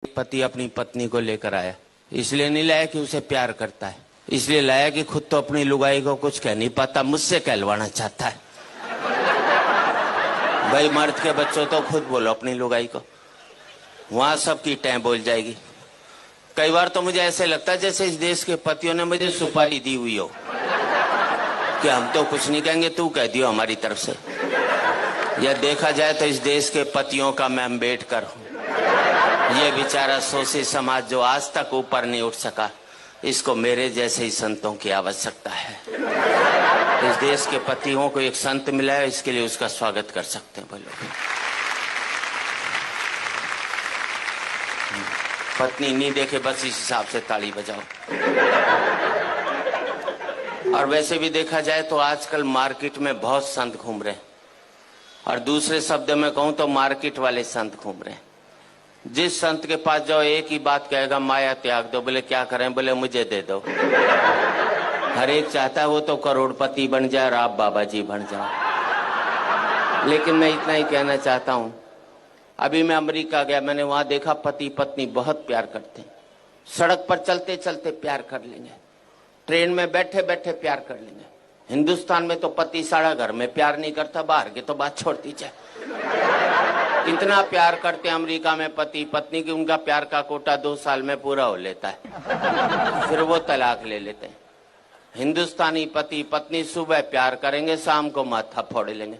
पति अपनी पत्नी को लेकर आया, इसलिए नहीं लाया कि उसे प्यार करता है, इसलिए लाया कि खुद तो अपनी लुगाई को कुछ कह नहीं पाता, मुझसे कहलवाना चाहता है। भाई मर्द के बच्चों तो खुद बोलो अपनी लुगाई को, वहां सबकी टैं बोल जाएगी। कई बार तो मुझे ऐसे लगता है जैसे इस देश के पतियों ने मुझे सुपारी दी हुई हो कि हम तो कुछ नहीं कहेंगे, तू कह दियो हमारी तरफ से। यह देखा जाए तो इस देश के पतियों का मैं अम्बेडकर हूं। ये बेचारा शोषित समाज जो आज तक ऊपर नहीं उठ सका, इसको मेरे जैसे ही संतों की आवश्यकता है। इस देश के पतियों को एक संत मिला है, इसके लिए उसका स्वागत कर सकते हैं। बोलो पत्नी नहीं देखे बस इस हिसाब से ताली बजाओ। और वैसे भी देखा जाए तो आजकल मार्केट में बहुत संत घूम रहे हैं, और दूसरे शब्द में कहूं तो मार्केट वाले संत घूम रहे हैं। जिस संत के पास जाओ एक ही बात कहेगा, माया त्याग दो। बोले क्या करें? बोले मुझे दे दो। हर एक चाहता है वो तो करोड़पति बन जाए और आप बाबा जी बन जाओ। लेकिन मैं इतना ही कहना चाहता हूं, अभी मैं अमेरिका गया, मैंने वहां देखा पति पत्नी बहुत प्यार करते हैं। सड़क पर चलते चलते प्यार कर लेंगे, ट्रेन में बैठे बैठे प्यार कर लेंगे। हिंदुस्तान में तो पति सारा घर में प्यार नहीं करता, बाहर की तो बात छोड़ दीजिए। इतना प्यार करते हैं अमेरिका में पति पत्नी की, उनका प्यार का कोटा 2 साल में पूरा हो लेता है, फिर वो तलाक ले लेते हैं। हिंदुस्तानी पति पत्नी सुबह प्यार करेंगे, शाम को माथा फोड़ लेंगे,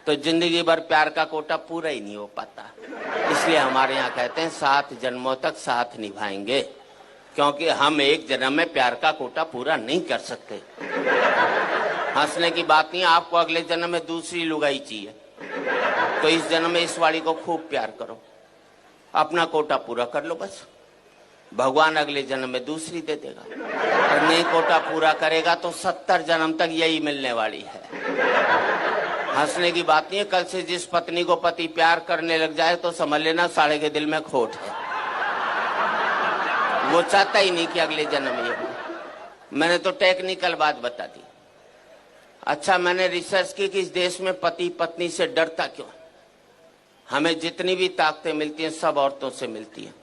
तो जिंदगी भर प्यार का कोटा पूरा ही नहीं हो पाता। इसलिए हमारे यहाँ कहते हैं 7 जन्मों तक साथ निभाएंगे, क्योंकि हम एक जन्म में प्यार का कोटा पूरा नहीं कर सकते। हंसने की बात नहीं, आपको अगले जन्म में दूसरी लुगाई चाहिए तो इस जन्म में इस वाली को खूब प्यार करो, अपना कोटा पूरा कर लो बस। भगवान अगले जन्म में दूसरी दे देगा, और नहीं कोटा पूरा करेगा तो 70 जन्म तक यही मिलने वाली है। हंसने की बात नहीं है, कल से जिस पत्नी को पति प्यार करने लग जाए तो समझ लेना साले के दिल में खोट है, वो चाहता ही नहीं कि अगले जन्म ये हो। मैंने तो टेक्निकल बात बता दी। अच्छा, मैंने रिसर्च की कि इस देश में पति पत्नी से डरता क्यों? हमें जितनी भी ताकतें मिलती हैं सब औरतों से मिलती हैं।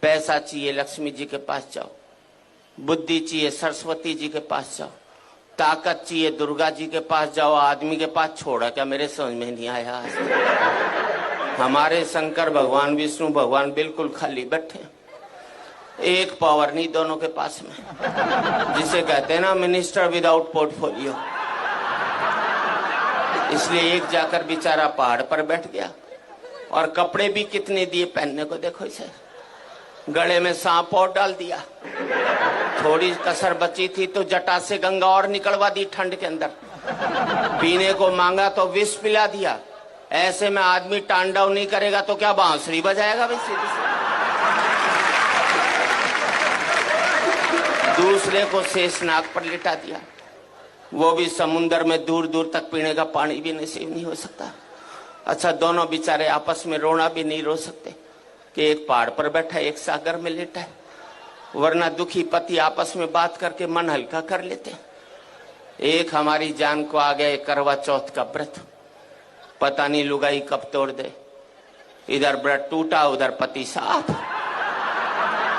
पैसा चाहिए लक्ष्मी जी के पास जाओ, बुद्धि चाहिए सरस्वती जी के पास जाओ, ताकत चाहिए दुर्गा जी के पास जाओ, आदमी के पास छोड़ा क्या? मेरे समझ में नहीं आया। हमारे शंकर भगवान विष्णु भगवान बिल्कुल खाली बैठे, एक पावर नहीं दोनों के पास में, जिसे कहते हैं ना मिनिस्टर विदाउट पोर्टफोलियो। इसलिए एक जाकर बेचारा पहाड़ पर बैठ गया, और कपड़े भी कितने दिए पहनने को, देखो इसे, गले में सांप और डाल दिया। थोड़ी कसर बची थी तो जटा से गंगा और निकलवा दी ठंड के अंदर। पीने को मांगा तो विष पिला दिया। ऐसे में आदमी तांडव नहीं करेगा तो क्या बांसुरी बजाएगा भाई? सीधी सी दूसरे को शेषनाग पर लिटा दिया, वो भी समुन्द्र में दूर दूर तक पीने का पानी भी नसीब नहीं हो सकता। अच्छा, दोनों बेचारे आपस में रोना भी नहीं रो सकते कि एक पहाड़ पर बैठा एक सागर में लेटा है, वरना दुखी पति आपस में बात करके मन हल्का कर लेते हैं। एक हमारी जान को आ गया करवा चौथ का व्रत, पता नहीं लुगाई कब तोड़ दे। इधर व्रत टूटा उधर पति साथ,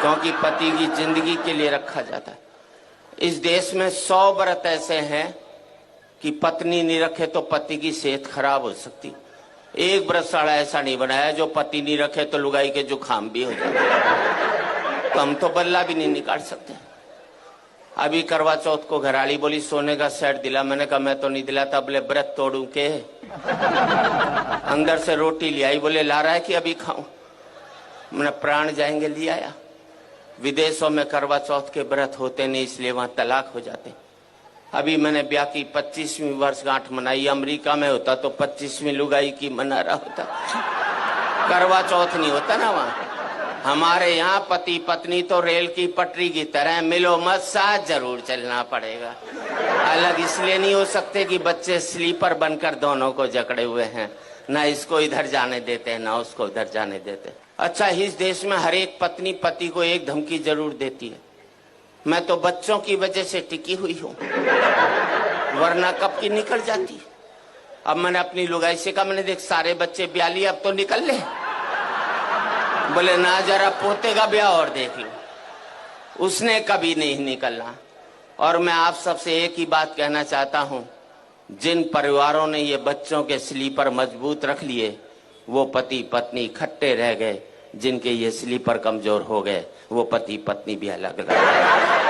क्योंकि पति की जिंदगी के लिए रखा जाता है। इस देश में 100 व्रत ऐसे हैं कि पत्नी नहीं रखे तो पति की सेहत खराब हो सकती। एक व्रतशाला ऐसा नहीं बनाया जो पति नहीं रखे तो लुगाई के जुकाम भी हो जाए। तो हम तो बल्ला भी नहीं निकाल सकते। अभी करवा चौथ को घराली बोली सोने का सेट दिला, मैंने कहा मैं तो नहीं दिलाता। बोले व्रत तोड़ू के? अंदर से रोटी ले आई, बोले ला रहा है कि अभी खाऊं? मैंने प्राण जाएंगे ले आया। विदेशों में करवा चौथ के व्रत होते नहीं, इसलिए वहां तलाक हो जाते। अभी मैंने ब्याह की 25वीं वर्षगांठ मनाई, अमेरिका में होता तो 25वीं लुगाई की मना रहा होता, करवा चौथ नहीं होता ना वहां। हमारे यहाँ पति पत्नी तो रेल की पटरी की तरह, मिलो मत साथ जरूर चलना पड़ेगा। अलग इसलिए नहीं हो सकते कि बच्चे स्लीपर बनकर दोनों को जकड़े हुए हैं, ना इसको इधर जाने देते हैं ना उसको उधर जाने देते। अच्छा, इस देश में हर एक पत्नी पति को एक धमकी जरूर देती है, मैं तो बच्चों की वजह से टिकी हुई हूं, वरना कब की निकल जाती। अब मैंने अपनी लुगाई से कहा, मैंने देख सारे बच्चे ब्याह लिए, अब तो निकल ले। बोले ना, जरा पोते का ब्याह और देख लो, उसने कभी नहीं निकलना। और मैं आप सबसे एक ही बात कहना चाहता हूं, जिन परिवारों ने ये बच्चों के स्लीपर मजबूत रख लिए, वो पति पत्नी इकट्ठे रह गए। जिनके ये स्लीपर कमजोर हो गए, वो पति पत्नी भी अलग अलग।